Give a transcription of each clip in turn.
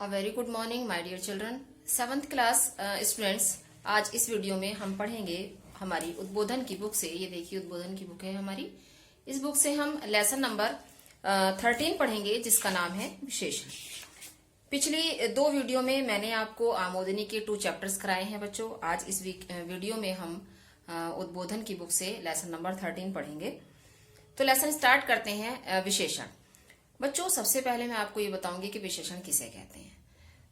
A very good morning my dear children. 7th class students, आज इस video में हम पढ़ेंगे हमारी उद्बोधन की बुक से। ये देखिए उद्बोधन की बुक है हमारी। इस बुक से हम लेसन नंबर 13 पढ़ेंगे जिसका नाम है विशेषण। पिछली दो वीडियो में मैंने आपको आमोदनी के 2 चैप्टर्स कराए हैं बच्चों। आज इस वीडियो में हम उद्बोधन की बुक से लेसन नंबर 13 पढ़ेंगे। तो लेसन स्टार्ट करते हैं। विशेषण बच्चों, सबसे पहले मैं आपको ये बताऊंगी कि विशेषण किसे कहते हैं।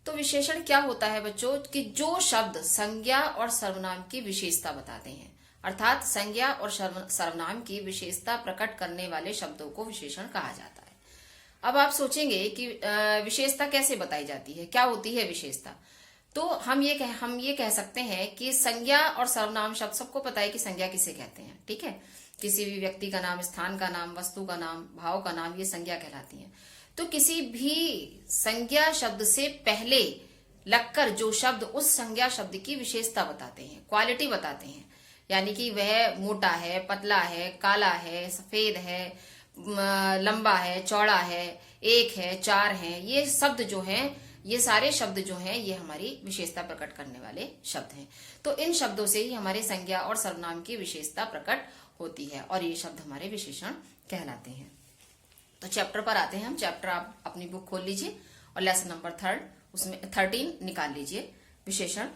तो विशेषण क्या होता है बच्चों कि जो शब्द संज्ञा और सर्वनाम की विशेषता बताते हैं, अर्थात संज्ञा और सर्वनाम की विशेषता प्रकट करने वाले शब्दों को विशेषण कहा जाता है। अब आप सोचेंगे कि विशेषता कैसे बताई जाती है, क्या होती है विशेषता। तो हम ये कह सकते हैं कि संज्ञा और सर्वनाम शब्द, सबको पता है कि संज्ञा किसे कहते हैं, ठीक है। किसी भी व्यक्ति का नाम, स्थान का नाम, वस्तु का नाम, भाव का नाम, ये संज्ञा कहलाती है। तो किसी भी संज्ञा शब्द से पहले लगकर जो शब्द उस संज्ञा शब्द की विशेषता बताते हैं, क्वालिटी बताते हैं, यानी कि वह मोटा है, पतला है, काला है, सफेद है, लंबा है, चौड़ा है, एक है, चार है, ये शब्द जो हैं, ये सारे शब्द जो हैं ये हमारी विशेषता प्रकट करने वाले शब्द हैं। तो इन शब्दों से ही हमारे संज्ञा और सर्वनाम की विशेषता प्रकट होती है और ये शब्द हमारे विशेषण कहलाते हैं। तो चैप्टर पर आते हैं हम। चैप्टर आप अपनी बुक खोल लीजिए और लेसन नंबर 3 उसमें 13 निकाल लीजिए। विशेषण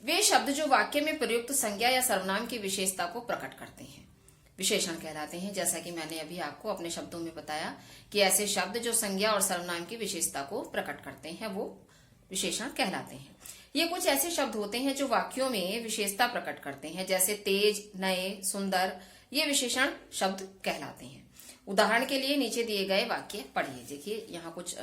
वे शब्द जो वाक्य में प्रयुक्त संज्ञा या सर्वनाम की विशेषता को प्रकट करते हैं, विशेषण कहलाते हैं। जैसा कि मैंने अभी आपको अपने शब्दों में बताया कि ऐसे शब्द जो संज्ञा और सर्वनाम की विशेषता को प्रकट करते हैं वो विशेषण कहलाते हैं। ये कुछ ऐसे शब्द होते हैं जो वाक्यों में विशेषता प्रकट करते हैं, जैसे तेज, नए, सुंदर, ये विशेषण शब्द कहलाते हैं। उदाहरण के लिए नीचे दिए गए वाक्य पढ़िए। देखिए यहाँ कुछ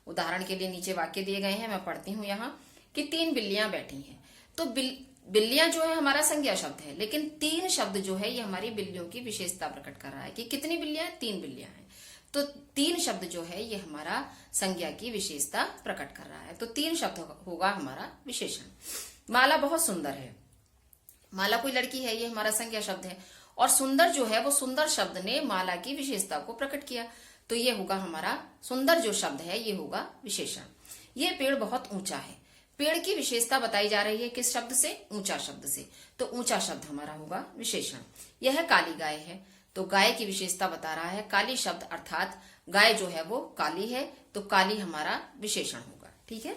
उदाहरण के लिए नीचे वाक्य दिए गए हैं, मैं पढ़ती हूँ यहाँ कि 3 बिल्लियां बैठी हैं। तो बिल्लियां जो है हमारा संज्ञा शब्द है, लेकिन 3 शब्द जो है ये हमारी बिल्लियों की विशेषता प्रकट कर रहा है कि कितनी बिल्लियां हैं, 3 बिल्लियां हैं। तो 3 शब्द जो है ये हमारा संज्ञा की विशेषता प्रकट कर रहा है। तो 3 शब्द होगा हमारा विशेषण। माला बहुत सुंदर है, माला कोई लड़की है, ये हमारा संज्ञा शब्द है। और सुंदर जो है वो सुंदर शब्द ने माला की विशेषता को प्रकट किया, तो ये होगा हमारा सुंदर जो शब्द है ये होगा विशेषण। ये पेड़ बहुत ऊंचा है, पेड़ की विशेषता बताई जा रही है किस शब्द से, ऊंचा शब्द से, तो ऊंचा शब्द हमारा होगा विशेषण। यह काली गाय है, तो गाय की विशेषता बता रहा है काली शब्द, अर्थात गाय जो है वो काली है, तो काली हमारा विशेषण होगा। ठीक है,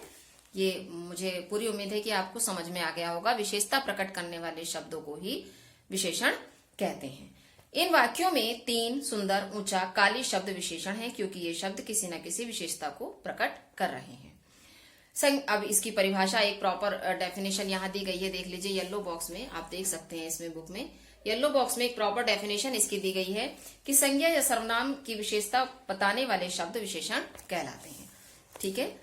ये मुझे पूरी उम्मीद है कि आपको समझ में आ गया होगा। विशेषता प्रकट करने वाले शब्दों को ही विशेषण कहते हैं। इन वाक्यों में 3, सुंदर, ऊंचा, काली शब्द विशेषण है, क्योंकि ये शब्द किसी न किसी विशेषता को प्रकट कर रहे हैं। अब इसकी परिभाषा, एक प्रॉपर डेफिनेशन यहाँ दी गई है, देख लीजिए येलो बॉक्स में, आप देख सकते हैं इसमें बुक में येलो बॉक्स में एक प्रॉपर डेफिनेशन इसकी दी गई है कि संज्ञा या सर्वनाम की विशेषता बताने वाले शब्द विशेषण कहलाते हैं। ठीक है,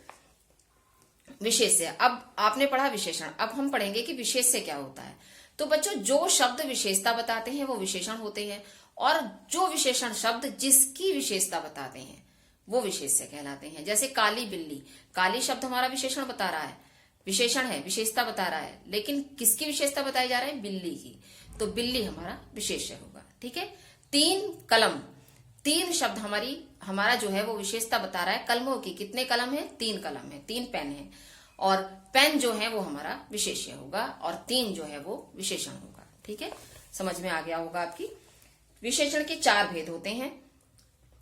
विशेष्य। अब आपने पढ़ा विशेषण, अब हम पढ़ेंगे कि विशेष्य क्या होता है। तो बच्चों, जो शब्द विशेषता बताते हैं वो विशेषण होते हैं, और जो विशेषण शब्द जिसकी विशेषता बताते हैं वो विशेष्य कहलाते हैं। जैसे काली बिल्ली, काली शब्द हमारा विशेषण बता रहा है, विशेषण है, विशेषता बता रहा है, लेकिन किसकी विशेषता बताई जा रही है, बिल्ली की, तो बिल्ली हमारा विशेष्य होगा। ठीक है। 3 कलम, 3 शब्द हमारा जो है वो विशेषता बता रहा है। कलमों की कितने कलम है, 3 कलम है, 3 पेन है, और पेन जो है वो हमारा विशेष्य होगा, और 3 जो है वो विशेषण होगा। ठीक है, समझ में आ गया होगा आपकी। विशेषण के 4 भेद होते हैं।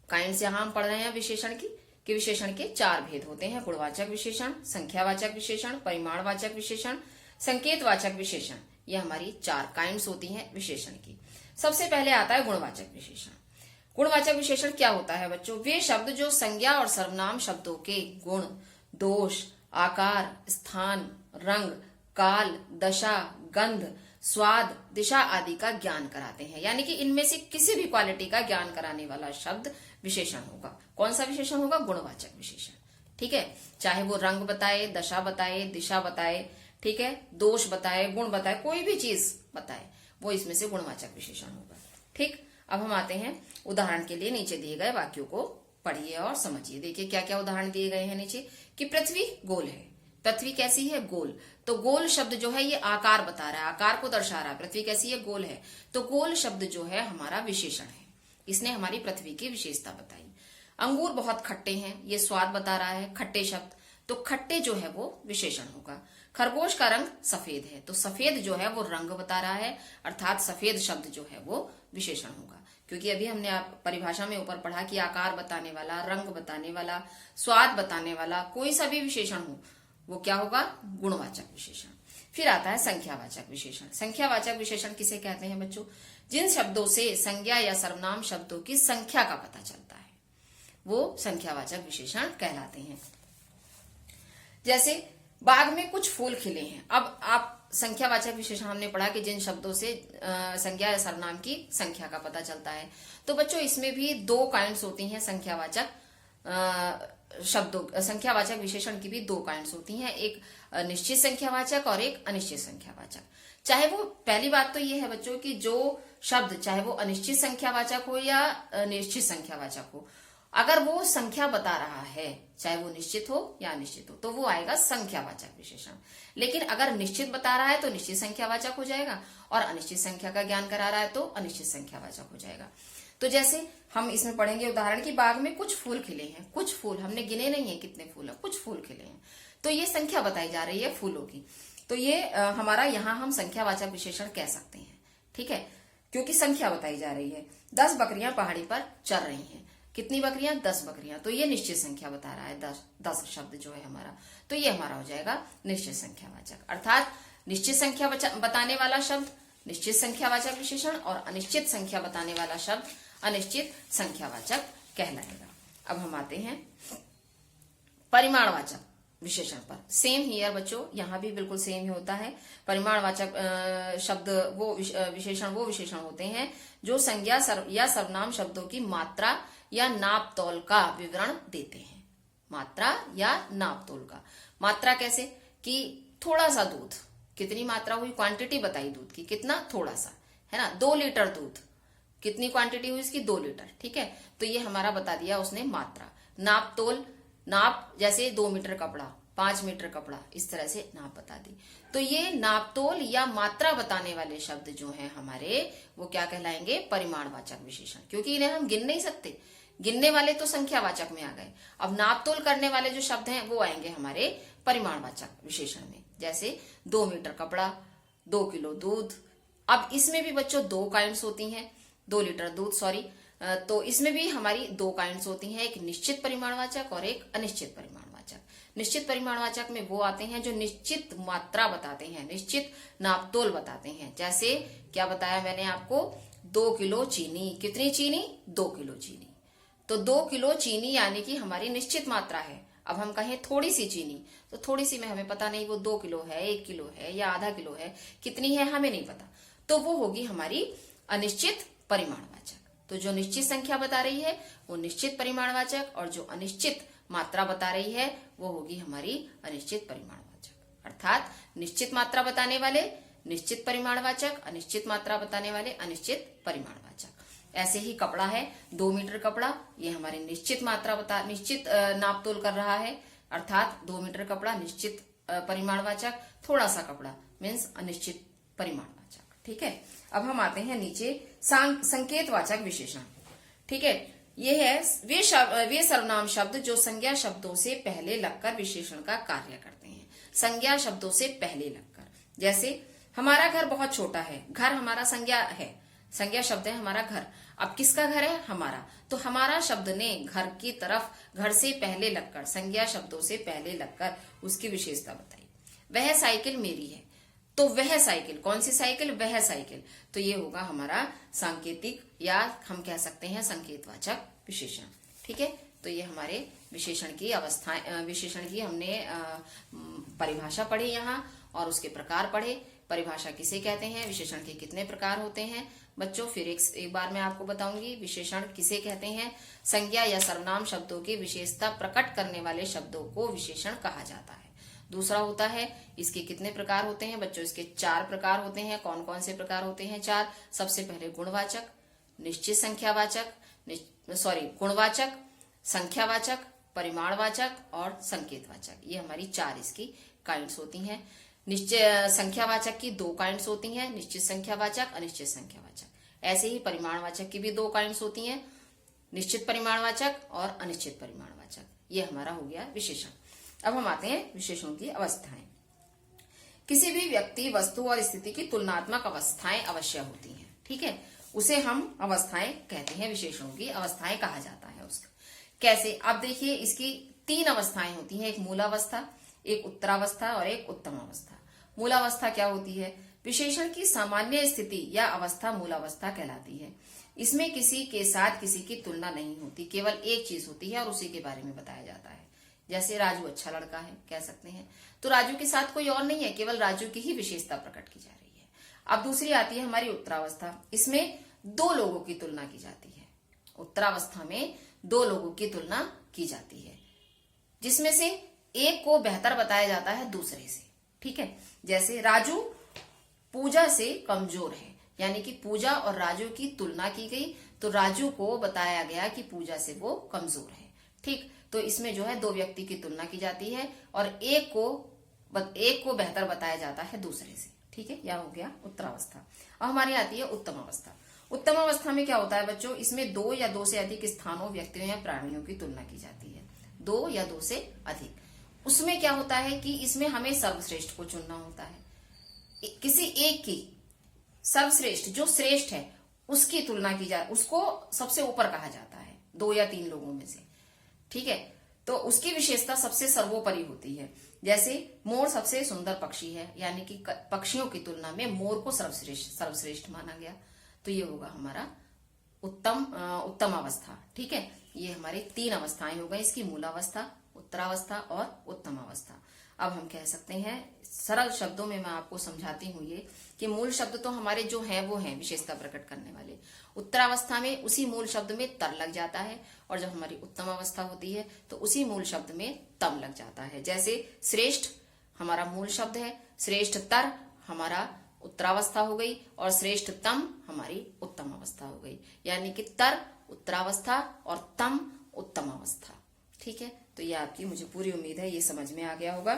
काइंड से यहां हम पढ़ रहे हैं विशेषण की, कि विशेषण के 4 भेद होते हैं। गुणवाचक विशेषण, संख्यावाचक विशेषण, परिमाणवाचक विशेषण, संकेतवाचक विशेषण, ये हमारी 4 काइंड्स होती हैं विशेषण की। सबसे पहले आता है गुणवाचक विशेषण। गुणवाचक विशेषण क्या होता है बच्चों, वे शब्द जो संज्ञा और सर्वनाम शब्दों के गुण, दोष, आकार, स्थान, रंग, काल, दशा, गंध, स्वाद, दिशा आदि का ज्ञान कराते हैं, यानी कि इनमें से किसी भी क्वालिटी का ज्ञान कराने वाला शब्द विशेषण होगा। कौन सा विशेषण होगा, गुणवाचक विशेषण। ठीक है, चाहे वो रंग बताए, दशा बताए, दिशा बताए, ठीक है, दोष बताए, गुण बताए, कोई भी चीज बताए, वो इसमें से गुणवाचक विशेषण होगा। ठीक, अब हम आते हैं उदाहरण के लिए। नीचे दिए गए वाक्यों को पढ़िए और समझिए। देखिए क्या क्या उदाहरण दिए गए हैं नीचे, कि पृथ्वी गोल है, पृथ्वी कैसी है, गोल, तो गोल शब्द जो है ये आकार बता रहा है, आकार को दर्शा रहा है। पृथ्वी कैसी है, गोल है, तो गोल शब्द जो है हमारा विशेषण है, इसने हमारी पृथ्वी की विशेषता बताई। अंगूर बहुत खट्टे हैं, ये स्वाद बता रहा है, खट्टे शब्द, तो खट्टे जो है वो विशेषण होगा। खरगोश का रंग सफेद है, तो सफेद जो है वो रंग बता रहा है, अर्थात सफेद शब्द जो है वो विशेषण होगा। क्योंकि अभी हमने आप परिभाषा में ऊपर पढ़ा कि आकार बताने वाला, रंग बताने वाला, स्वाद बताने वाला कोई सा भी विशेषण हो वो क्या होगा, गुणवाचक विशेषण। फिर आता है संख्यावाचक विशेषण। संख्यावाचक विशेषण किसे कहते हैं बच्चों, जिन शब्दों से संज्ञा या सर्वनाम शब्दों की संख्या का पता चलता है वो संख्यावाचक विशेषण कहलाते हैं। जैसे बाग में कुछ फूल खिले हैं। अब आप संख्यावाचक विशेषण हमने पढ़ा कि जिन शब्दों से संज्ञा या सर्वनाम की संख्या का पता चलता है, तो बच्चों इसमें भी दो काइंड्स होती हैं संख्यावाचक शब्दों, संख्यावाचक विशेषण की भी दो काइंड्स होती हैं, एक निश्चित संख्यावाचक और एक अनिश्चित संख्यावाचक। चाहे वो, पहली बात तो ये है बच्चों कि जो शब्द चाहे वो अनिश्चित संख्यावाचक हो या निश्चित संख्यावाचक हो, अगर वो संख्या बता रहा है, चाहे वो निश्चित हो या अनिश्चित हो, तो वो आएगा संख्यावाचक विशेषण। लेकिन अगर निश्चित बता रहा है तो निश्चित संख्यावाचक हो जाएगा, और अनिश्चित संख्या का ज्ञान करा रहा है तो अनिश्चित संख्यावाचक हो जाएगा। तो जैसे हम इसमें पढ़ेंगे उदाहरण की बाग में कुछ फूल खिले हैं, कुछ फूल, हमने गिने नहीं है कितने फूल है, कुछ फूल खिले हैं, तो ये संख्या बताई जा रही है फूलों की, तो ये हमारा यहाँ हम संख्यावाचक विशेषण कह सकते हैं, ठीक है, क्योंकि संख्या बताई जा रही है। 10 बकरियां पहाड़ी पर चर रही हैं, कितनी बकरियां, 10 बकरियां, तो ये निश्चित संख्या बता रहा है, 10 शब्द जो है हमारा, तो ये हमारा हो जाएगा निश्चित संख्यावाचक। अर्थात निश्चित संख्या बताने वाला शब्द निश्चित संख्यावाचक विशेषण और अनिश्चित संख्या बताने वाला शब्द अनिश्चित संख्यावाचक कहलाएगा। अब हम आते हैं परिमाणवाचक विशेषण पर। सेम हियर बच्चों, यहाँ भी बिल्कुल सेम ही होता है। परिमाणवाचक शब्द वो विशेषण होते हैं जो संज्ञा या सर्वनाम शब्दों की मात्रा या नाप तौल का विवरण देते हैं। मात्रा या नाप तौल का, मात्रा कैसे कि थोड़ा सा दूध, कितनी मात्रा हुई, क्वांटिटी बताई दूध की, कितना, थोड़ा सा, है ना, 2 लीटर दूध, कितनी क्वांटिटी हुई इसकी, 2 लीटर, ठीक है, तो ये हमारा बता दिया उसने मात्रा। नाप तोल, नाप जैसे 2 मीटर कपड़ा, 5 मीटर कपड़ा, इस तरह से नाप बता दी। तो ये नाप तोल या मात्रा बताने वाले शब्द जो हैं हमारे, वो क्या कहलाएंगे, परिमाणवाचक विशेषण, क्योंकि इन्हें हम गिन नहीं सकते, गिनने वाले तो संख्यावाचक में आ गए, अब नाप तोल करने वाले जो शब्द हैं वो आएंगे हमारे परिमाणवाचक विशेषण में। जैसे 2 मीटर कपड़ा, 2 किलो दूध। अब इसमें भी बच्चों 2 काइंड्स होती हैं, 2 लीटर दूध, सॉरी, तो इसमें भी हमारी 2 काइंड्स होती हैं, एक निश्चित परिमाणवाचक और एक अनिश्चित परिमाणवाचक। निश्चित परिमाणवाचक में वो आते हैं जो निश्चित मात्रा बताते हैं, निश्चित नापतोल बताते हैं। जैसे क्या बताया मैंने आपको, 2 किलो चीनी, कितनी चीनी, 2 किलो चीनी, तो 2 किलो चीनी यानी कि हमारी निश्चित मात्रा है। अब हम कहें थोड़ी सी चीनी, तो थोड़ी सी में हमें पता नहीं वो 2 किलो है, 1 किलो है या आधा किलो है, कितनी है हमें नहीं पता, तो वो होगी हमारी अनिश्चित परिमाणवाचक। तो जो निश्चित संख्या बता रही है वो निश्चित परिमाणवाचक, और जो अनिश्चित मात्रा बता रही है वो होगी हमारी अनिश्चित परिमाणवाचक। अर्थात निश्चित मात्रा बताने वाले निश्चित परिमाणवाचक, अनिश्चित मात्रा बताने वाले अनिश्चित परिमाणवाचक। ऐसे ही कपड़ा है, 2 मीटर कपड़ा, ये हमारी निश्चित मात्रा निश्चित नाप तोल कर रहा है, अर्थात 2 मीटर कपड़ा निश्चित परिमाणवाचक, थोड़ा सा कपड़ा मीन्स अनिश्चित परिमाणवाचक, ठीक है। अब हम आते हैं नीचे संकेतवाचक विशेषण, ठीक है। ये है वे सर्वनाम शब्द जो संज्ञा शब्दों से पहले लगकर विशेषण का कार्य करते हैं। संज्ञा शब्दों से पहले लगकर, जैसे हमारा घर बहुत छोटा है, घर हमारा संज्ञा है, संज्ञा शब्द है हमारा घर। अब किसका घर है, हमारा, तो हमारा शब्द ने घर की तरफ घर से पहले लगकर, संज्ञा शब्दों से पहले लगकर उसकी विशेषता बताई। वह साइकिल मेरी है, तो वह साइकिल, कौन सी साइकिल, वह साइकिल, तो ये होगा हमारा सांकेतिक या हम कह सकते हैं संकेतवाचक विशेषण, ठीक है। तो ये हमारे विशेषण की अवस्था, विशेषण की हमने परिभाषा पढ़ी यहाँ, और उसके प्रकार पढ़े। परिभाषा किसे कहते हैं, विशेषण के कितने प्रकार होते हैं बच्चों, फिर एक बार मैं आपको बताऊंगी। विशेषण किसे कहते हैं, संज्ञा या सर्वनाम शब्दों की विशेषता प्रकट करने वाले शब्दों को विशेषण कहा जाता है। दूसरा होता है, इसके कितने प्रकार होते हैं बच्चों, इसके 4 प्रकार होते हैं। कौन कौन से प्रकार होते हैं, 4। सबसे पहले गुणवाचक, निश्चित संख्यावाचक, गुणवाचक, संख्यावाचक, परिमाणवाचक और संकेतवाचक, ये हमारी 4 इसकी काइंड्स होती हैं। निश्चित संख्यावाचक की 2 काइंड्स होती हैं, निश्चित संख्यावाचक, अनिश्चित संख्यावाचक। ऐसे ही परिमाणवाचक की भी 2 काइंड्स होती हैं, निश्चित परिमाणवाचक और अनिश्चित परिमाणवाचक। ये हमारा हो गया विशेषण। अब हम आते हैं विशेषणों की अवस्थाएं। किसी भी व्यक्ति, वस्तु और स्थिति की तुलनात्मक अवस्थाएं अवश्य होती हैं, ठीक है, उसे हम अवस्थाएं कहते हैं, विशेषणों की अवस्थाएं कहा जाता है उसका। कैसे? आप देखिए, इसकी 3 अवस्थाएं होती हैं, एक मूलावस्था, एक उत्तरावस्था और एक उत्तम अवस्था। मूलावस्था क्या होती है? विशेषण की सामान्य स्थिति या अवस्था मूलावस्था कहलाती है। इसमें किसी के साथ किसी की तुलना नहीं होती, केवल एक चीज होती है और उसी के बारे में बताया जाता है। जैसे राजू अच्छा लड़का है कह सकते हैं, तो राजू के साथ कोई और नहीं है, केवल राजू की ही विशेषता प्रकट की जा रही है। अब दूसरी आती है हमारी उत्तरावस्था। इसमें 2 लोगों की तुलना की जाती है। उत्तरावस्था में 2 लोगों की तुलना की जाती है, जिसमें से एक को बेहतर बताया जाता है दूसरे से, ठीक है। जैसे राजू पूजा से कमजोर है, यानी कि पूजा और राजू की तुलना की गई, तो राजू को बताया गया कि पूजा से वो कमजोर है, ठीक। तो इसमें जो है 2 व्यक्ति की तुलना की जाती है और एक को बेहतर बताया जाता है दूसरे से, ठीक है। यह हो गया उत्तरावस्था। अब हमारी आती है उत्तम अवस्था। उत्तम अवस्था में क्या होता है बच्चों? इसमें 2 या 2 से अधिक स्थानों, व्यक्तियों या प्राणियों की तुलना की जाती है, 2 या 2 से अधिक। उसमें क्या होता है कि इसमें हमें सर्वश्रेष्ठ को चुनना होता है। किसी एक की सर्वश्रेष्ठ, जो श्रेष्ठ है, उसकी तुलना की जाए, उसको सबसे ऊपर कहा जाता है 2 या 3 लोगों में से, ठीक है। तो उसकी विशेषता सबसे सर्वोपरि होती है। जैसे मोर सबसे सुंदर पक्षी है, यानी कि पक्षियों की तुलना में मोर को सर्वश्रेष्ठ माना गया, तो ये होगा हमारा उत्तम अवस्था, ठीक है। ये हमारी 3 अवस्थाएं हो गई, इसकी मूलावस्था, उत्तरावस्था और उत्तम अवस्था। अब हम कह सकते हैं, सरल शब्दों में मैं आपको समझाती हूँ ये, कि मूल शब्द तो हमारे जो हैं वो हैं विशेषता प्रकट करने वाले। उत्तरावस्था में उसी मूल शब्द में तर लग जाता है, और जब हमारी उत्तम अवस्था होती है तो उसी मूल शब्द में तम लग जाता है। जैसे श्रेष्ठ हमारा मूल शब्द है, श्रेष्ठ तर हमारा उत्तरावस्था हो गई, और श्रेष्ठतम हमारी उत्तम अवस्था हो गई। यानी कि तर उत्तरावस्था और तम उत्तम अवस्था, ठीक है। तो ये आपकी, मुझे पूरी उम्मीद है ये समझ में आ गया होगा।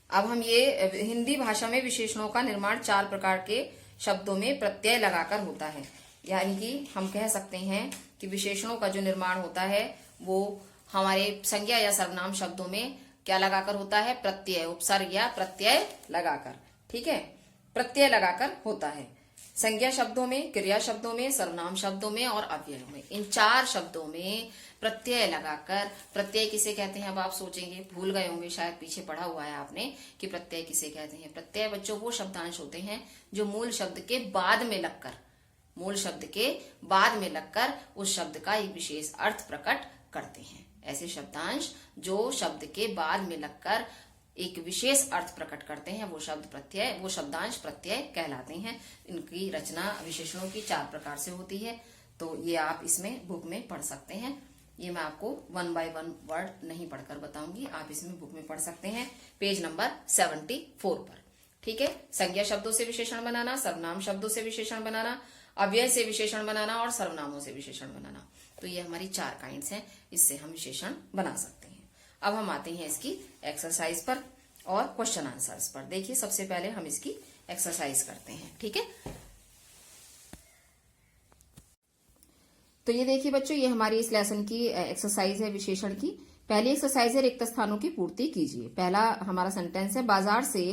अब हम ये हिंदी भाषा में विशेषणों का निर्माण 4 प्रकार के शब्दों में प्रत्यय लगाकर होता है। यानी कि हम कह सकते हैं कि विशेषणों का जो निर्माण होता है वो हमारे संज्ञा या सर्वनाम शब्दों में क्या लगाकर होता है? प्रत्यय, उपसर्ग या प्रत्यय लगाकर, ठीक है, प्रत्यय लगाकर होता है। संज्ञा शब्दों में, क्रिया शब्दों में, सर्वनाम शब्दों में और अव्ययों में, इन 4 शब्दों में प्रत्यय लगाकर। प्रत्यय किसे कहते हैं? अब आप सोचेंगे, भूल गए होंगे शायद, पीछे पढ़ा हुआ है आपने कि प्रत्यय किसे कहते हैं। प्रत्यय बच्चों वो शब्दांश होते हैं जो मूल शब्द के बाद में लगकर, मूल शब्द के बाद में लगकर उस शब्द का एक विशेष अर्थ प्रकट करते हैं। ऐसे शब्दांश जो शब्द के बाद में लगकर एक विशेष अर्थ प्रकट करते हैं, वो शब्द प्रत्यय, वो शब्दांश प्रत्यय कहलाते हैं। इनकी रचना विशेषणों की 4 प्रकार से होती है, तो ये आप इसमें बुक में पढ़ सकते हैं। ये मैं आपको 1 बाय 1 वर्ड नहीं पढ़कर बताऊंगी, आप इसमें बुक में पढ़ सकते हैं, पेज नंबर 74 पर, ठीक है। संज्ञा शब्दों से विशेषण बनाना, सर्वनाम शब्दों से विशेषण बनाना, अव्यय से विशेषण बनाना और सर्वनामों से विशेषण बनाना, तो ये हमारी 4 काइंड्स हैं, इससे हम विशेषण बना सकते हैं। अब हम आते हैं इसकी एक्सरसाइज पर और क्वेश्चन आंसर्स पर। देखिए, सबसे पहले हम इसकी एक्सरसाइज करते हैं, ठीक है। तो ये देखिए बच्चों, ये हमारी इस लेसन की एक्सरसाइज है विशेषण की। पहली एक्सरसाइज है, रिक्त स्थानों की पूर्ति कीजिए। पहला हमारा सेंटेंस है, बाजार से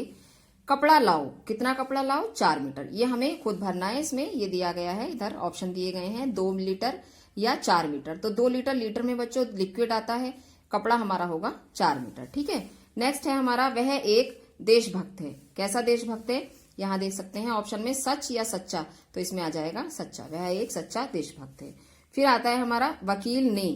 कपड़ा लाओ। कितना कपड़ा लाओ? 4 मीटर। ये हमें खुद भरना है, इसमें ये दिया गया है, इधर ऑप्शन दिए गए हैं, 2 लीटर या 4 मीटर। तो 2 लीटर, लीटर में बच्चों लिक्विड आता है, कपड़ा हमारा होगा 4 मीटर, ठीक है। नेक्स्ट है हमारा, वह एक देशभक्त है। कैसा देशभक्त है? यहाँ देख सकते हैं ऑप्शन में सच या सच्चा, तो इसमें आ जाएगा सच्चा, वह एक सच्चा देशभक्त है। फिर आता है हमारा, वकील ने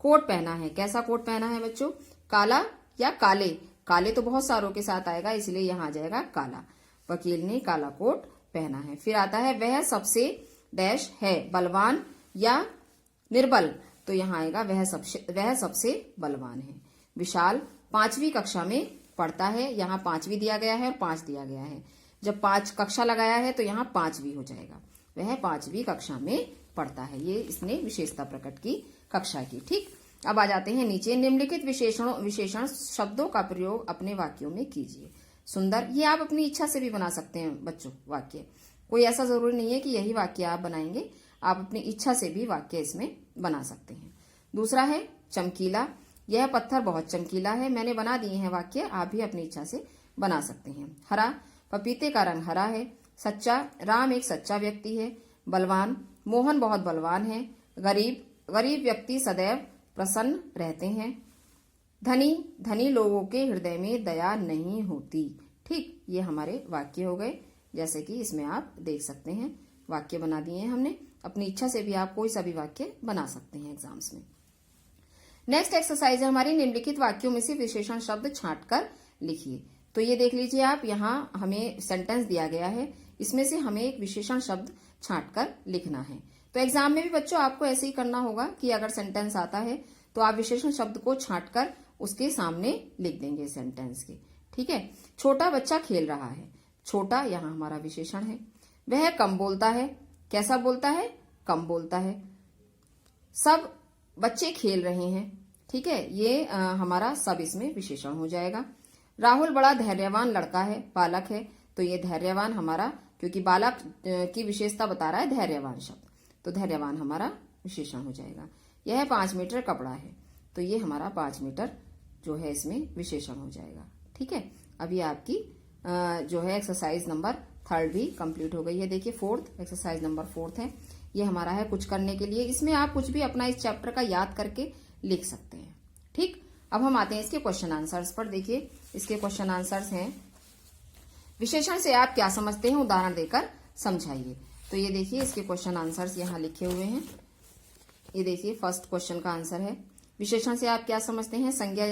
कोट पहना है। कैसा कोट पहना है बच्चों? काला या काले? काले तो बहुत सारों के साथ आएगा, इसलिए यहाँ आ जाएगा काला। वकील ने काला कोट पहना है। फिर आता है, वह सबसे डैश है, बलवान या निर्बल? तो यहाँ आएगा वह सबसे बलवान है। विशाल 5वीं कक्षा में पढ़ता है, यहाँ 5वीं दिया गया है और 5 दिया गया है। जब 5 कक्षा लगाया है तो यहाँ 5वीं हो जाएगा, वह 5वीं कक्षा में पढ़ता है। ये इसने विशेषता प्रकट की कक्षा की, ठीक। अब आ जाते हैं नीचे, निम्नलिखित विशेषण शब्दों का प्रयोग अपने वाक्यों में कीजिए। सुंदर, ये आप अपनी इच्छा से भी बना सकते हैं बच्चों वाक्य, कोई ऐसा जरूरी नहीं है कि यही वाक्य आप बनाएंगे, आप अपनी इच्छा से भी वाक्य इसमें बना सकते हैं। दूसरा है चमकीला, यह पत्थर बहुत चमकीला है। मैंने बना दिए हैं वाक्य, आप भी अपनी इच्छा से बना सकते हैं। हरा, पपीते का रंग हरा है। सच्चा, राम एक सच्चा व्यक्ति है। बलवान, मोहन बहुत बलवान है। गरीब, गरीब व्यक्ति सदैव प्रसन्न रहते हैं। धनी, धनी लोगों के हृदय में दया नहीं होती। ठीक, ये हमारे वाक्य हो गए। जैसे कि इसमें आप देख सकते हैं वाक्य बना दिए हैं हमने। अपनी इच्छा से भी आप कोई सा भी वाक्य बना सकते हैं एग्जाम्स में। नेक्स्ट एक्सरसाइज है हमारी, निम्नलिखित वाक्यों में से विशेषण शब्द छांटकर लिखिए। तो ये देख लीजिए आप, यहाँ हमें सेंटेंस दिया गया है, इसमें से हमें एक विशेषण शब्द छांटकर लिखना है। तो एग्जाम में भी बच्चों आपको ऐसे ही करना होगा कि अगर सेंटेंस आता है तो आप विशेषण शब्द को छांटकर उसके सामने लिख देंगे सेंटेंस के। ठीक है। छोटा बच्चा खेल रहा है। छोटा यहाँ हमारा विशेषण है। वह कम बोलता है। कैसा बोलता है? कम बोलता है। सब बच्चे खेल रहे हैं। ठीक है, ये हमारा सब इसमें विशेषण हो जाएगा। राहुल बड़ा धैर्यवान लड़का है, बालक है, तो ये धैर्यवान हमारा, क्योंकि बालक की विशेषता बता रहा है धैर्यवान शब्द, तो धैर्यवान हमारा विशेषण हो जाएगा। यह 5 मीटर कपड़ा है, तो ये हमारा 5 मीटर जो है इसमें विशेषण हो जाएगा। ठीक है, अभी आपकी जो है एक्सरसाइज नंबर 3 भी कंप्लीट हो गई है। देखिए 4th एक्सरसाइज नंबर 4 है, ये हमारा है कुछ करने के लिए। इसमें आप कुछ भी अपना इस चैप्टर का याद करके लिख सकते हैं। ठीक, अब हम आते हैं इसके क्वेश्चन आंसर्स पर। देखिए इसके क्वेश्चन आंसर्स हैं, विशेषण से आप क्या समझते हैं, उदाहरण देकर समझाइए। तो ये देखिए इसके क्वेश्चन आंसर्स यहाँ लिखे हुए हैं। ये देखिए फर्स्ट क्वेश्चन का आंसर है, विशेषण से आप क्या समझते हैं, संज्ञा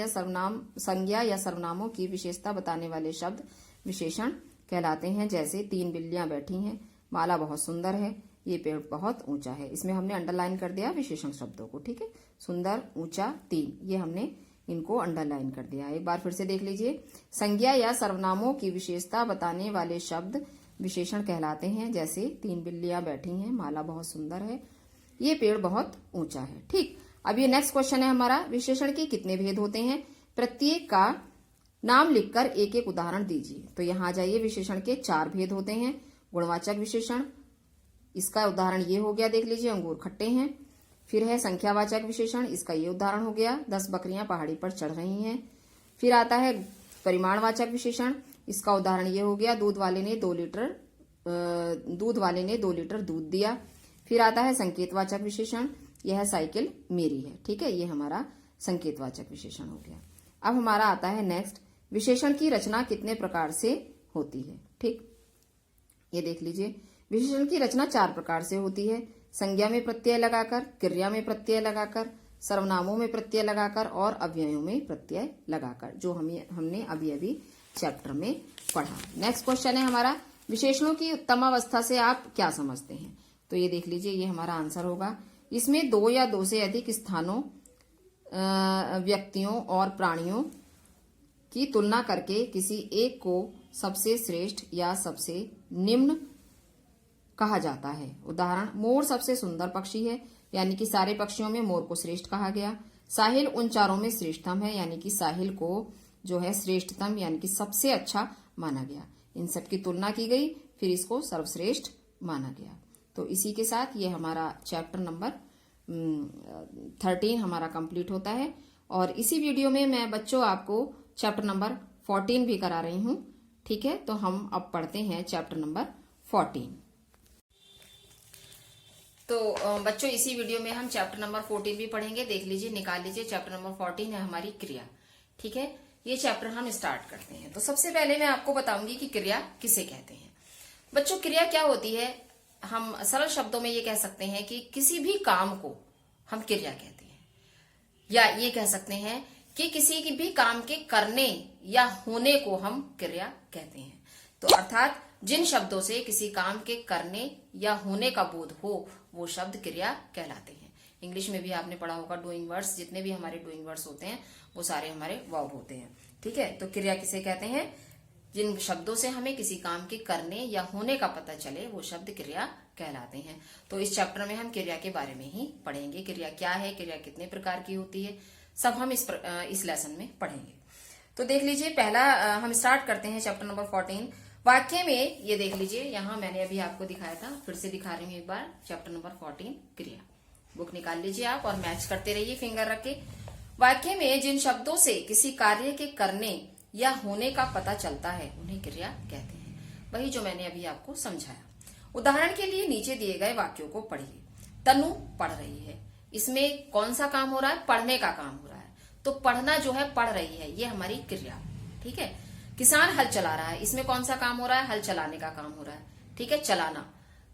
या सर्वनामों की विशेषता बताने वाले शब्द विशेषण कहलाते हैं। जैसे 3 बिल्लियां बैठी हैं, माला बहुत सुंदर है, ये पेड़ बहुत ऊंचा है। इसमें हमने अंडरलाइन कर दिया विशेषण शब्दों को। ठीक है, सुंदर, ऊंचा, 3, ये हमने इनको अंडरलाइन कर दिया। एक बार फिर से देख लीजिए, संज्ञा या सर्वनामों की विशेषता बताने वाले शब्द विशेषण कहलाते हैं। जैसे 3 बिल्लियां बैठी हैं, माला बहुत सुंदर है, ये पेड़ बहुत ऊंचा है। ठीक, अब ये नेक्स्ट क्वेश्चन है हमारा, विशेषण के कितने भेद होते हैं, प्रत्येक का नाम लिखकर एक एक उदाहरण दीजिए। तो यहाँ आ जाइए, विशेषण के 4 भेद होते हैं। गुणवाचक विशेषण, इसका उदाहरण ये हो गया, देख लीजिए अंगूर खट्टे हैं। फिर है संख्यावाचक विशेषण, इसका ये उदाहरण हो गया, 10 बकरियां पहाड़ी पर चढ़ रही हैं। फिर आता है परिमाणवाचक विशेषण, इसका उदाहरण ये हो गया, दूध वाले ने 2 लीटर दूध दिया। फिर आता है संकेतवाचक विशेषण, यह साइकिल मेरी है। ठीक है, ये हमारा संकेतवाचक विशेषण हो गया। अब हमारा आता है नेक्स्ट, विशेषण की रचना कितने प्रकार से होती है। ठीक, ये देख लीजिए, विशेषण की रचना 4 प्रकार से होती है, संज्ञा में प्रत्यय लगाकर, क्रिया में प्रत्यय लगाकर, सर्वनामों में प्रत्यय लगाकर और अव्ययों में प्रत्यय लगाकर, जो हमने अभी अभी चैप्टर में पढ़ा। नेक्स्ट क्वेश्चन है हमारा, विशेषणों की उत्तमावस्था से आप क्या समझते हैं। तो ये देख लीजिए, ये हमारा आंसर होगा। इसमें 2 या 2 से अधिक स्थानों, व्यक्तियों और प्राणियों की तुलना करके किसी एक को सबसे श्रेष्ठ या सबसे निम्न कहा जाता है। उदाहरण, मोर सबसे सुंदर पक्षी है, यानी कि सारे पक्षियों में मोर को श्रेष्ठ कहा गया। साहिल उन चारों में श्रेष्ठतम है, यानी कि साहिल को जो है श्रेष्ठतम यानी कि सबसे अच्छा माना गया। इन सब की तुलना की गई, फिर इसको सर्वश्रेष्ठ माना गया। तो इसी के साथ ये हमारा चैप्टर नंबर 13 हमारा कंप्लीट होता है। और इसी वीडियो में मैं बच्चों आपको चैप्टर नंबर 14 भी करा रही हूँ। ठीक है, तो हम अब पढ़ते हैं चैप्टर नंबर 14। तो बच्चों इसी वीडियो में हम चैप्टर नंबर 14 भी पढ़ेंगे। देख लीजिए, निकाल लीजिए, चैप्टर नंबर 14 है हमारी क्रिया। ठीक है, ये चैप्टर हम स्टार्ट करते हैं। तो सबसे पहले मैं आपको बताऊंगी कि क्रिया किसे कहते हैं। बच्चों क्रिया क्या होती है, हम सरल शब्दों में ये कह सकते हैं कि किसी भी काम को हम क्रिया कहते हैं, या ये कह सकते हैं कि किसी की भी काम के करने या होने को हम क्रिया कहते हैं। तो अर्थात जिन शब्दों से किसी काम के करने या होने का बोध हो, वो शब्द क्रिया कहलाते हैं। इंग्लिश में भी आपने पढ़ा होगा, डूइंग वर्ड्स, जितने भी हमारे डूइंग वर्ड्स होते हैं वो सारे हमारे वर्ब होते हैं। ठीक है, तो क्रिया किसे कहते हैं, जिन शब्दों से हमें किसी काम के करने या होने का पता चले, वो शब्द क्रिया कहलाते हैं। तो इस चैप्टर में हम क्रिया के बारे में ही पढ़ेंगे। क्रिया क्या है, क्रिया कितने प्रकार की होती है, सब हम इस लेसन में पढ़ेंगे। तो देख लीजिए, पहला हम स्टार्ट करते हैं चैप्टर नंबर 14। वाक्य में ये देख लीजिए, यहाँ मैंने अभी आपको दिखाया था, फिर से दिखा रही हूँ एक बार, चैप्टर नंबर 14 क्रिया। बुक निकाल लीजिए आप और मैच करते रहिए फिंगर रख के। वाक्य में जिन शब्दों से किसी कार्य के करने या होने का पता चलता है उन्हें क्रिया कहते हैं। वही जो मैंने अभी आपको समझाया। उदाहरण के लिए नीचे दिए गए वाक्यों को पढ़िए। तनु पढ़ रही है, इसमें कौन सा काम हो रहा है? पढ़ने का काम हो रहा है। तो पढ़ना जो है, पढ़ रही है, ये हमारी क्रिया। ठीक है। किसान हल चला रहा है, इसमें कौन सा काम हो रहा है? हल चलाने का काम हो रहा है। ठीक है,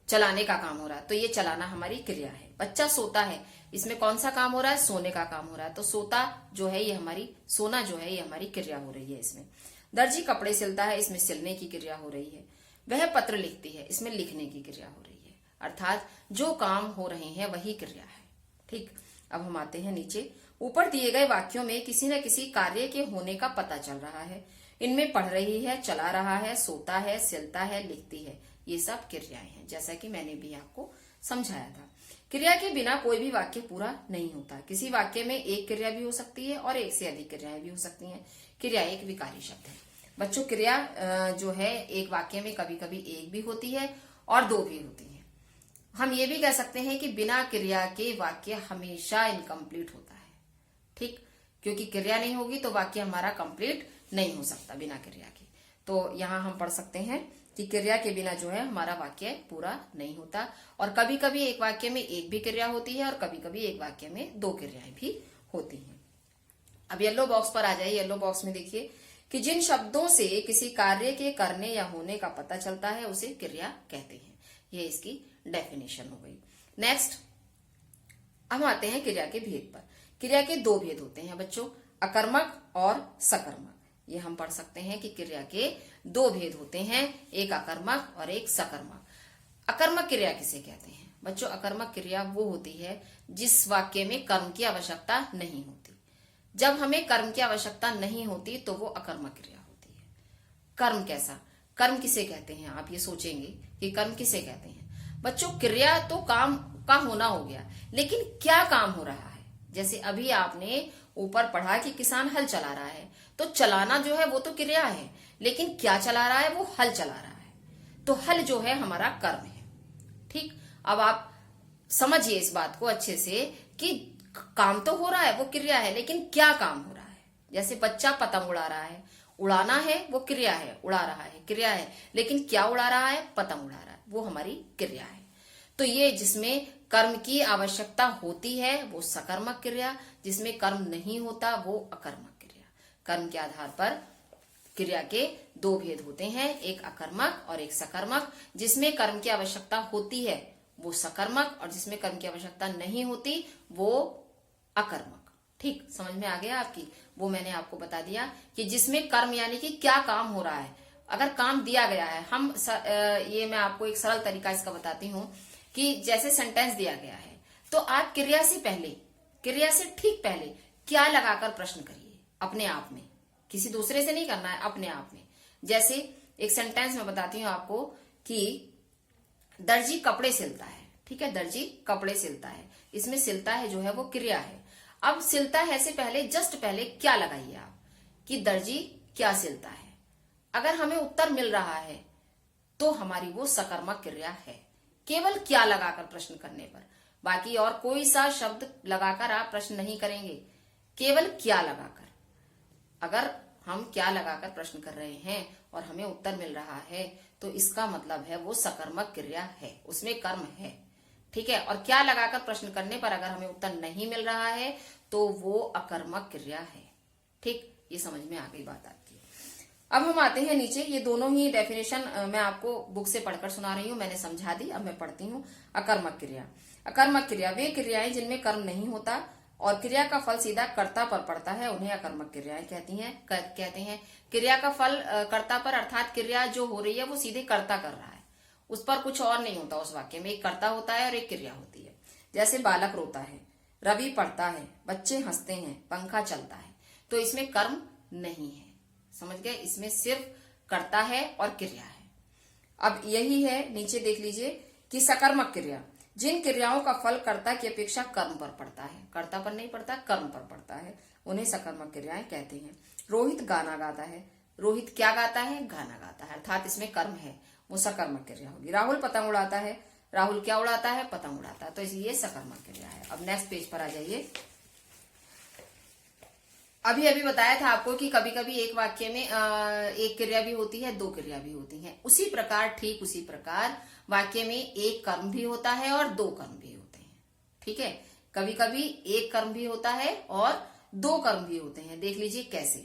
चलाने का काम हो रहा है, तो ये चलाना हमारी क्रिया है। बच्चा सोता है, इसमें कौन सा काम हो रहा है? सोने का काम हो रहा है, तो सोता जो है ये हमारी, सोना जो है ये हमारी क्रिया हो रही है इसमें। दर्जी कपड़े सिलता है, इसमें सिलने की क्रिया हो रही है। वह पत्र लिखती है, इसमें लिखने की क्रिया हो रही है। अर्थात जो काम हो रहे हैं वही क्रिया है। ठीक। अब हम आते हैं नीचे। ऊपर दिए गए वाक्यों में किसी न किसी कार्य के होने का पता चल रहा है। इनमें पढ़ रही है, चला रहा है, सोता है, सिलता है, लिखती है, ये सब क्रियाएं हैं, जैसा कि मैंने भी आपको समझाया था। क्रिया के बिना कोई भी वाक्य पूरा नहीं होता। किसी वाक्य में एक क्रिया भी हो सकती है और एक से अधिक क्रियाएं भी हो सकती हैं। क्रिया एक विकारी शब्द है बच्चों। क्रिया जो है एक वाक्य में कभी कभी एक भी होती है और दो भी होती है। हम ये भी कह सकते हैं कि बिना क्रिया के वाक्य हमेशा इनकम्प्लीट होता है। ठीक। क्योंकि क्रिया नहीं होगी तो वाक्य हमारा कंप्लीट नहीं हो सकता बिना क्रिया के। तो यहाँ हम पढ़ सकते हैं कि क्रिया के बिना जो है हमारा वाक्य पूरा नहीं होता। और कभी कभी एक वाक्य में एक भी क्रिया होती है और कभी कभी एक वाक्य में दो क्रियाएं भी होती हैं। अब येलो बॉक्स पर आ जाइए। येलो बॉक्स में देखिए कि जिन शब्दों से किसी कार्य के करने या होने का पता चलता है उसे क्रिया कहते हैं। ये इसकी डेफिनेशन हो गई। नेक्स्ट हम आते हैं क्रिया के भेद पर। क्रिया के दो भेद होते हैं बच्चों, अकर्मक और सकर्मक। ये हम पढ़ सकते हैं कि क्रिया के दो भेद होते हैं, एक अकर्मक और एक सकर्मक। अकर्मक क्रिया किसे कहते हैं बच्चों? अकर्मक क्रिया वो होती है जिस वाक्य में कर्म की आवश्यकता नहीं होती। जब हमें कर्म की आवश्यकता नहीं होती तो वो अकर्मक क्रिया होती है। कर्म कैसा? कर्म किसे कहते हैं? आप ये सोचेंगे कि कर्म किसे कहते हैं बच्चों? क्रिया तो काम का होना हो गया, लेकिन क्या काम हो रहा है? जैसे अभी आपने ऊपर पढ़ा कि किसान हल चला रहा है, तो चलाना जो है वो तो क्रिया है, लेकिन क्या चला रहा है? वो हल चला रहा है। तो हल जो है हमारा कर्म है। ठीक। अब आप समझिए इस बात को अच्छे से कि काम तो हो रहा है, वो क्रिया है, लेकिन क्या काम हो रहा है? जैसे बच्चा पतंग उड़ा रहा है, उड़ाना है वो क्रिया है, उड़ा रहा है क्रिया है, लेकिन क्या उड़ा रहा है? पतंग उड़ा रहा है, वो हमारी क्रिया है। तो ये जिसमें कर्म की आवश्यकता होती है वो सकर्मक क्रिया, जिसमें कर्म नहीं होता वो अकर्मक क्रिया। कर्म के आधार पर क्रिया के दो भेद होते हैं, एक अकर्मक और एक सकर्मक। जिसमें कर्म की आवश्यकता होती है वो सकर्मक और जिसमें कर्म की आवश्यकता नहीं होती वो अकर्मक। ठीक, समझ में आ गया आपकी? वो मैंने आपको बता दिया कि जिसमें कर्म यानी कि क्या काम हो रहा है। अगर काम दिया गया है, ये मैं आपको एक सरल तरीका इसका बताती हूँ कि जैसे सेंटेंस दिया गया है तो आप क्रिया से पहले, क्रिया से ठीक पहले क्या लगाकर प्रश्न करिए अपने आप में, किसी दूसरे से नहीं करना है, अपने आप में। जैसे एक सेंटेंस में बताती हूँ आपको कि दर्जी कपड़े सिलता है। ठीक है, दर्जी कपड़े सिलता है, इसमें सिलता है जो है वो क्रिया है। अब सिलता है से पहले जस्ट पहले क्या लगाइए आप कि दर्जी क्या सिलता है। अगर हमें उत्तर मिल रहा है तो हमारी वो सकर्मक क्रिया है, केवल क्या लगाकर प्रश्न करने पर। बाकी और कोई सा शब्द लगाकर आप प्रश्न नहीं करेंगे, केवल क्या लगाकर। अगर हम क्या लगाकर प्रश्न कर रहे हैं और हमें उत्तर मिल रहा है तो इसका मतलब है वो सकर्मक क्रिया है, उसमें कर्म है। ठीक है, और क्या लगाकर प्रश्न करने पर अगर हमें उत्तर नहीं मिल रहा है तो वो अकर्मक क्रिया है। ठीक, ये समझ में आ गई बात आपकी। अब हम आते हैं नीचे। ये दोनों ही डेफिनेशन मैं आपको बुक से पढ़कर सुना रही हूँ, मैंने समझा दी, अब मैं पढ़ती हूँ। अकर्मक क्रिया। अकर्मक क्रिया वे क्रियाएं जिनमें कर्म नहीं होता और क्रिया का फल सीधा कर्ता पर पड़ता है, उन्हें अकर्मक क्रियाएं कहते हैं। क्रिया का फल कर्ता पर, अर्थात क्रिया जो हो रही है वो सीधे कर्ता कर रहा है, उस पर कुछ और नहीं होता। उस वाक्य में एक कर्ता होता है और एक क्रिया होती है। जैसे बालक रोता है, रवि पढ़ता है, बच्चे हंसते हैं, पंखा चलता है, तो इसमें कर्म नहीं है। समझ गए? इसमें सिर्फ कर्ता है और क्रिया है। अब यही है, नीचे देख लीजिए कि सकर्मक क्रिया, जिन क्रियाओं का फल कर्ता की अपेक्षा कर्म पर पड़ता है, कर्ता पर नहीं पड़ता, कर्म पर पड़ता है, उन्हें सकर्मक क्रियाएं कहते हैं। रोहित गाना गाता है, रोहित क्या गाता है, गाना गाता है, अर्थात इसमें कर्म है, वो सकर्मक क्रिया होगी। राहुल पतंग उड़ाता है, राहुल क्या उड़ाता है, पतंग उड़ाता है, तो ये सकर्मक क्रिया है। अब नेक्स्ट पेज पर आ जाइए। अभी अभी बताया था आपको कि कभी कभी एक वाक्य में एक क्रिया भी होती है, दो क्रिया भी होती है। उसी प्रकार, ठीक उसी प्रकार वाक्य में एक कर्म भी होता है और दो कर्म भी होते हैं। ठीक है, कभी कभी एक कर्म भी होता है और दो कर्म भी होते हैं। देख लीजिए कैसे।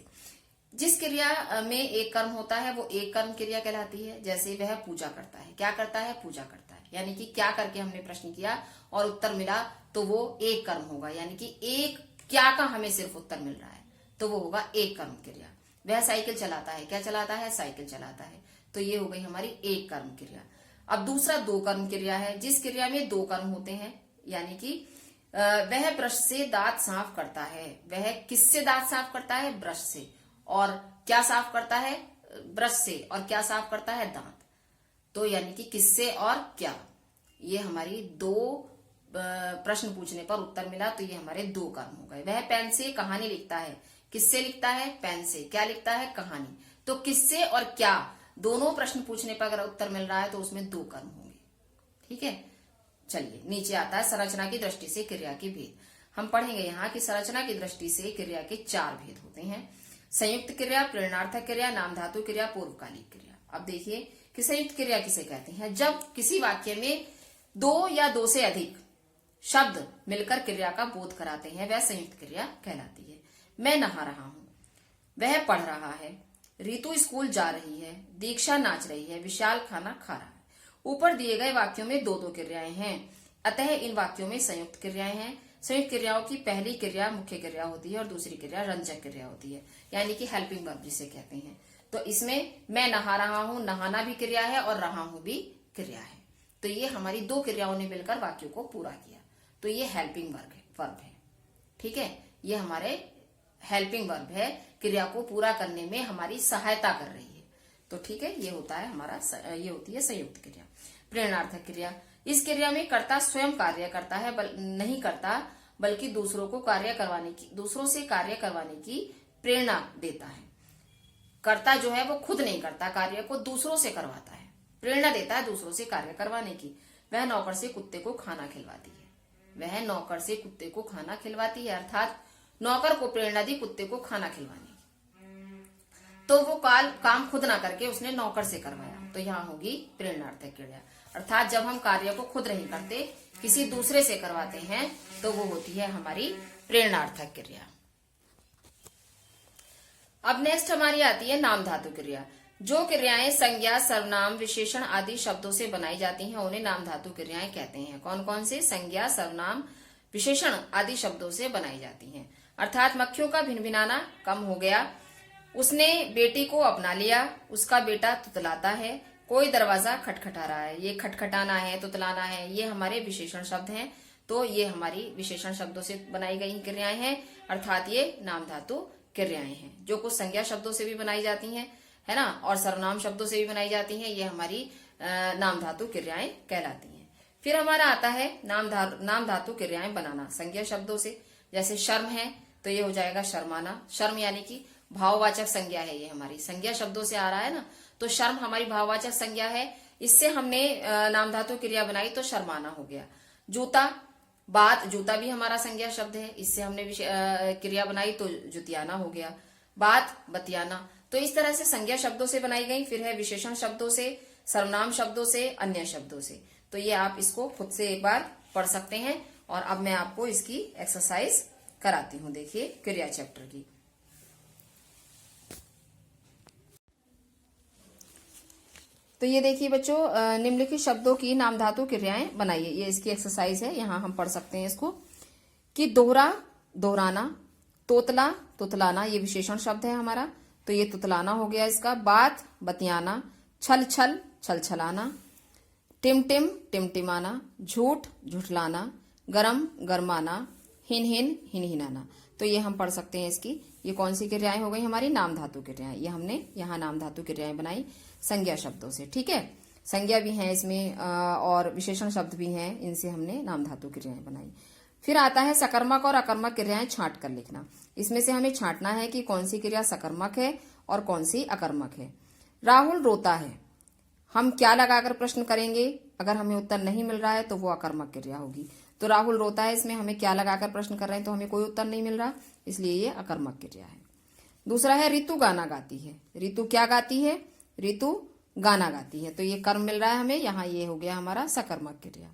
जिस क्रिया में एक कर्म होता है वो एक कर्म क्रिया कहलाती है। जैसे वह पूजा करता है, क्या करता है, पूजा करता है, यानी कि क्या करके हमने प्रश्न किया और उत्तर मिला, तो वो एक कर्म होगा, यानी कि एक क्या का हमें सिर्फ उत्तर मिल रहा है, तो वो होगा एक कर्म क्रिया। वह साइकिल चलाता है, क्या चलाता है, साइकिल चलाता है, तो ये हो गई हमारी एक कर्म क्रिया। अब दूसरा दो कर्म क्रिया है, जिस क्रिया में दो कर्म होते हैं, यानी कि वह ब्रश से दांत साफ करता है। वह किससे दांत साफ करता है, ब्रश से, और क्या साफ करता है, ब्रश से, और क्या साफ करता है, दांत। तो यानी कि किससे और क्या, ये हमारी दो प्रश्न पूछने पर उत्तर मिला, तो ये हमारे दो कर्म हो गए। वह पेन से कहानी लिखता है, किससे लिखता है, पेन से, क्या लिखता है, कहानी। तो किससे और क्या दोनों प्रश्न पूछने पर अगर उत्तर मिल रहा है तो उसमें दो कर्म होंगे। ठीक है, चलिए नीचे आता है संरचना की दृष्टि से क्रिया के भेद। हम पढ़ेंगे यहाँ की संरचना की दृष्टि से क्रिया के चार भेद होते हैं। संयुक्त क्रिया, प्रेरणार्थक क्रिया, नाम धातु क्रिया, पूर्वकालिक क्रिया। अब देखिए कि संयुक्त क्रिया किसे कहते हैं। जब किसी वाक्य में दो या दो से अधिक शब्द मिलकर क्रिया का बोध कराते हैं, वह संयुक्त क्रिया कहलाती है। मैं नहा रहा हूँ, वह पढ़ रहा है, रीतु स्कूल जा रही है, दीक्षा नाच रही है, विशाल खाना खा रहा है। ऊपर दिए गए वाक्यों में दो दो क्रियाएं हैं, अतः इन वाक्यों में संयुक्त क्रियाएं हैं। संयुक्त क्रियाओं की पहली क्रिया मुख्य क्रिया होती है और दूसरी क्रिया रंजक क्रिया होती है, यानी कि हेल्पिंग वर्ब जिसे कहते हैं। तो इसमें मैं नहा रहा हूँ, नहाना भी क्रिया है और रहा हूं भी क्रिया है। तो ये हमारी दो क्रियाओं ने मिलकर वाक्यों को पूरा किया, तो ये हेल्पिंग वर्ब है। ठीक है, ये हमारे हेल्पिंग वर्ब है, क्रिया को पूरा करने में हमारी सहायता कर रही है। तो ठीक है, ये होता है हमारा, ये होती है संयुक्त क्रिया। प्रेरणार्थक क्रिया, इस क्रिया में कर्ता स्वयं कार्य करता है, नहीं करता, बल्कि दूसरों से कार्य करवाने की प्रेरणा देता है। कर्ता जो है वो खुद नहीं करता, कार्य को दूसरों से करवाता है, प्रेरणा देता है दूसरों से कार्य करवाने की। वह नौकर से कुत्ते को खाना खिलवाती है, वह नौकर से कुत्ते को खाना खिलवाती है, अर्थात नौकर को प्रेरणा दी कुत्ते को खाना खिलवाने की। तो वो काम खुद ना करके उसने नौकर से करवाया, तो यहाँ होगी प्रेरणार्थक क्रिया। अर्थात जब हम कार्य को खुद नहीं करते, किसी दूसरे से करवाते हैं, तो वो होती है हमारी प्रेरणार्थक क्रिया। अब नेक्स्ट हमारी आती है नाम धातु क्रिया। जो क्रियाएं संज्ञा, सर्वनाम, विशेषण आदि शब्दों से बनाई जाती हैं उन्हें नाम धातु क्रियाएं कहते हैं। कौन कौन से? संज्ञा, सर्वनाम, विशेषण आदि शब्दों से बनाई जाती हैं। अर्थात मक्खियों का भिनभिनाना कम हो गया, उसने बेटी को अपना लिया, उसका बेटा तुतलाता है, कोई दरवाजा खटखटा रहा है। ये खटखटाना है, तुतलाना है, ये हमारे विशेषण शब्द हैं। तो ये हमारी विशेषण शब्दों से बनाई गई क्रियाएं हैं, अर्थात ये नाम धातु क्रियाएं हैं। जो कुछ संज्ञा शब्दों से भी बनाई जाती हैं, है ना, और सर्वनाम शब्दों से भी बनाई जाती हैं, ये हमारी नाम धातु क्रियाएं कहलाती हैं। फिर हमारा आता है नाम धातु क्रियाएं बनाना संज्ञा शब्दों से। जैसे शर्म है तो ये हो जाएगा शर्माना। शर्म यानी कि भाववाचक संज्ञा है, ये हमारी संज्ञा शब्दों से आ रहा है ना, तो शर्म हमारी भाववाचक संज्ञा है, इससे हमने नाम धातु क्रिया बनाई तो शर्माना हो गया। जूता, बात, जूता भी हमारा संज्ञा शब्द है, इससे हमने क्रिया बनाई तो जुतियाना हो गया। बात, बतियाना। तो इस तरह से संज्ञा शब्दों से बनाई गई। फिर है विशेषण शब्दों से, सर्वनाम शब्दों से, अन्य शब्दों से। तो ये आप इसको खुद से एक बार पढ़ सकते हैं। और अब मैं आपको इसकी एक्सरसाइज कराती हूँ। देखिए क्रिया चैप्टर की। तो ये देखिए बच्चों, निम्नलिखित शब्दों की नाम धातु क्रियाएं बनाइए। ये इसकी एक्सरसाइज है, यहाँ हम पढ़ सकते हैं इसको कि दोहरा, दोहराना, तोतला, तुतलाना, ये विशेषण शब्द है हमारा, तो ये तुतलाना हो गया इसका। बात, बतियाना, छल छल, छल छलाना, टिमटिम, टिमटिमाना, झूठ, झुठलाना, गरम, गरमाना, हिन हिन, हिन हिनाना। तो ये हम पढ़ सकते हैं इसकी। ये कौन सी क्रियाएं हो गई? हमारी नाम धातु क्रियाएं। ये हमने यहाँ नाम धातु क्रियाएं बनाई संज्ञा शब्दों से। ठीक है, संज्ञा भी है इसमें और विशेषण शब्द भी हैं, इनसे हमने नाम धातु क्रियाएं बनाई। फिर आता है सकर्मक और अकर्मक क्रियाएं छांट कर लिखना। इसमें से हमें छांटना है कि कौन सी क्रिया सकर्मक है और कौन सी अकर्मक है। राहुल रोता है, हम क्या लगाकर प्रश्न करेंगे? अगर हमें उत्तर नहीं मिल रहा है तो वो अकर्मक क्रिया होगी। तो राहुल रोता है, इसमें हमें क्या लगाकर प्रश्न कर रहे हैं तो हमें कोई उत्तर नहीं मिल रहा, इसलिए ये अकर्मक क्रिया है। दूसरा है ऋतु गाना गाती है। ऋतु क्या गाती है? ऋतु गाना गाती है, तो ये कर्म मिल रहा है हमें, यहाँ ये हो गया हमारा सकर्मक क्रिया।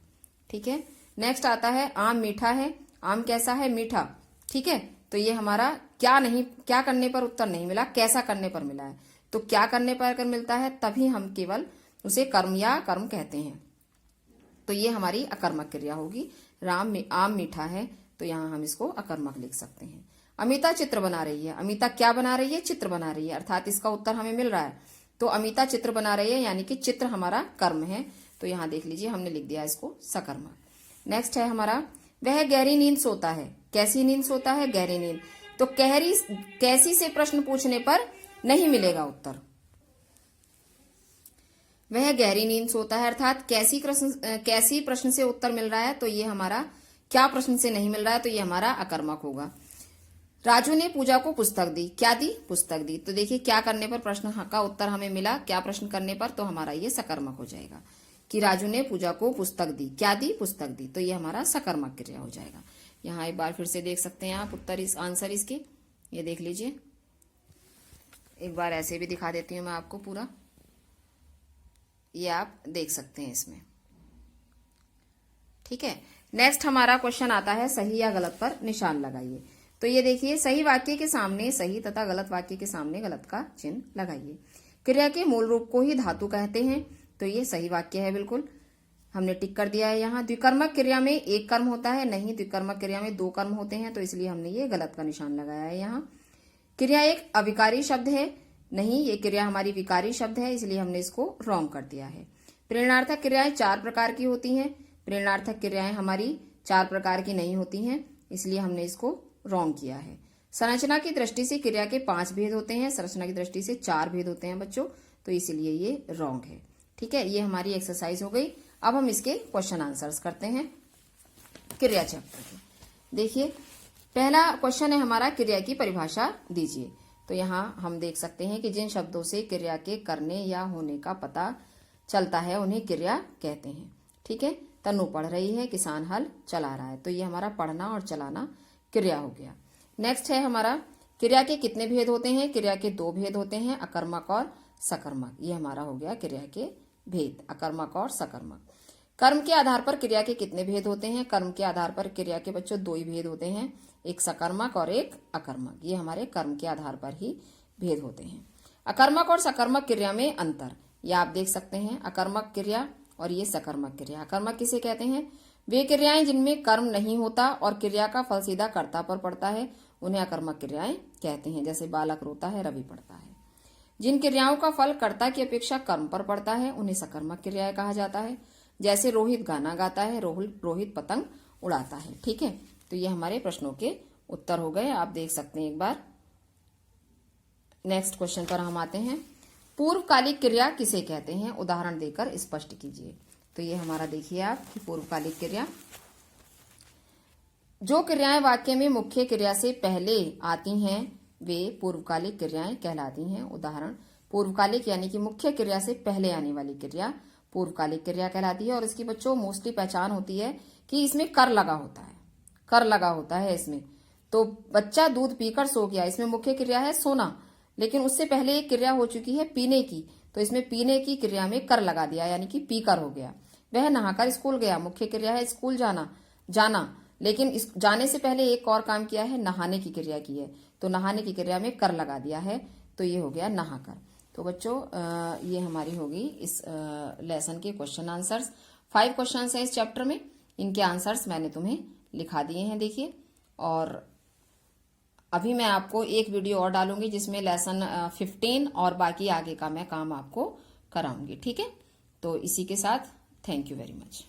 ठीक है। नेक्स्ट आता है आम मीठा है। आम कैसा है? मीठा। ठीक है, तो ये हमारा क्या करने पर उत्तर नहीं मिला, कैसा करने पर मिला है। तो क्या करने पर अगर मिलता है तभी हम केवल उसे कर्म या कर्म कहते हैं, तो ये हमारी अकर्मक क्रिया होगी। आम मीठा है, तो यहाँ हम इसको अकर्मक लिख सकते हैं। अमिता चित्र बना रही है। अमिता क्या बना रही है? चित्र बना रही है, अर्थात इसका उत्तर हमें मिल रहा है। तो अमिता चित्र बना रही है, यानी कि चित्र हमारा कर्म है, तो यहाँ देख लीजिए हमने लिख दिया इसको सकर्मक। नेक्स्ट है हमारा वह गहरी नींद सोता है। कैसी नींद सोता है? गहरी नींद। तो कैसी से प्रश्न पूछने पर नहीं मिलेगा उत्तर। वह गहरी नींद सोता है, अर्थात कैसी प्रश्न से उत्तर मिल रहा है, तो ये हमारा क्या प्रश्न से नहीं मिल रहा है, तो ये हमारा अकर्मक होगा। राजू ने पूजा को पुस्तक दी। क्या दी? पुस्तक दी। तो देखिए क्या करने पर प्रश्न का उत्तर हमें मिला, क्या प्रश्न करने पर, तो हमारा ये सकर्मक हो जाएगा कि राजू ने पूजा को पुस्तक दी। क्या दी? पुस्तक दी। तो ये हमारा सकर्मक क्रिया हो जाएगा। यहाँ एक बार फिर से देख सकते हैं आप आंसर इसके, ये देख लीजिए। एक बार ऐसे भी दिखा देती हूँ मैं आपको पूरा, ये आप देख सकते हैं इसमें। ठीक है। नेक्स्ट हमारा क्वेश्चन आता है सही या गलत पर निशान लगाइए। तो ये देखिए सही वाक्य के सामने सही तथा गलत वाक्य के सामने गलत का चिन्ह लगाइए। क्रिया के मूल रूप को ही धातु कहते हैं, तो ये सही वाक्य है, बिल्कुल हमने टिक कर दिया है। यहाँ द्विकर्मक क्रिया में एक कर्म होता है, नहीं द्विकर्मक क्रिया में दो कर्म होते हैं, तो इसलिए हमने ये गलत का निशान लगाया है। यहाँ क्रिया एक अविकारी शब्द है, नहीं ये क्रिया हमारी विकारी शब्द है, इसलिए हमने इसको रॉन्ग कर दिया है। प्रेरणार्थक क्रियाएं 4 प्रकार की होती हैं, प्रेरणार्थक क्रियाएं हमारी 4 प्रकार की नहीं होती हैं, इसलिए हमने इसको रॉन्ग किया है। संरचना की दृष्टि से क्रिया के 5 भेद होते हैं, संरचना की दृष्टि से 4 भेद होते हैं बच्चों, तो इसलिए ये रॉन्ग है। ठीक है, ये हमारी एक्सरसाइज हो गई। अब हम इसके क्वेश्चन आंसर्स करते हैं क्रिया चैप्टर के। देखिए पहला क्वेश्चन है हमारा क्रिया की परिभाषा दीजिए। तो यहाँ हम देख सकते हैं कि जिन शब्दों से क्रिया के करने या होने का पता चलता है उन्हें क्रिया कहते हैं। ठीक है, तनु पढ़ रही है, किसान हल चला रहा है, तो ये हमारा पढ़ना और चलाना क्रिया हो गया। नेक्स्ट है हमारा क्रिया के कितने भेद होते हैं? क्रिया के 2 भेद होते हैं, अकर्मक और सकर्मक। ये हमारा हो गया क्रिया के भेद, अकर्मक और सकर्मक। कर्म के आधार पर क्रिया के कितने भेद होते हैं? कर्म के आधार पर क्रिया के बच्चों 2 ही भेद होते हैं, एक सकर्मक और एक अकर्मक। ये हमारे कर्म के आधार पर ही भेद होते हैं। अकर्मक और सकर्मक क्रिया में अंतर, ये आप देख सकते हैं, अकर्मक क्रिया और ये सकर्मक क्रिया। अकर्मक किसे कहते हैं? वे क्रियाएं जिनमें कर्म नहीं होता और क्रिया का फल सीधा कर्ता पर पड़ता है, उन्हें अकर्मक क्रियाएं कहते हैं। जैसे बालक रोता है, रवि पढ़ता है। जिन क्रियाओं का फल कर्ता की अपेक्षा कर्म पर पड़ता है, उन्हें सकर्मक क्रियाएं कहा जाता है। जैसे रोहित गाना गाता है, रोहित पतंग उड़ाता है। ठीक है, तो ये हमारे प्रश्नों के उत्तर हो गए, आप देख सकते हैं एक बार। नेक्स्ट क्वेश्चन पर हम आते हैं। पूर्वकालिक क्रिया किसे कहते हैं? उदाहरण देकर स्पष्ट कीजिए। तो ये हमारा देखिए आप कि पूर्वकालिक क्रिया, जो क्रियाएं वाक्य में मुख्य क्रिया से पहले आती हैं वे पूर्वकालिक क्रियाएं कहलाती हैं। उदाहरण, पूर्वकालिक यानी कि मुख्य क्रिया से पहले आने वाली क्रिया पूर्वकालिक क्रिया कहलाती है। और इसकी बच्चों मोस्टली पहचान होती है कि इसमें कर लगा होता है, कर लगा होता है इसमें। तो बच्चा दूध पीकर सो गया, इसमें मुख्य क्रिया है सोना, लेकिन उससे पहले एक क्रिया हो चुकी है पीने की, तो इसमें पीने की क्रिया में कर लगा दिया, यानी कि पीकर हो गया। वह नहाकर स्कूल गया, मुख्य क्रिया है स्कूल जाना, लेकिन इस जाने से पहले एक और काम किया है, नहाने की क्रिया की है, तो नहाने की क्रिया में कर लगा दिया है, तो ये हो गया नहाकर। तो बच्चों ये हमारी होगी इस लेसन के क्वेश्चन आंसर्स। 5 क्वेश्चन हैं इस चैप्टर में, इनके आंसर्स मैंने तुम्हें लिखा दिए हैं, देखिए। और अभी मैं आपको एक वीडियो और डालूंगी जिसमें लेसन 15 और बाकी आगे का मैं काम आपको कराऊंगी। ठीक है, तो इसी के साथ थैंक यू वेरी मच।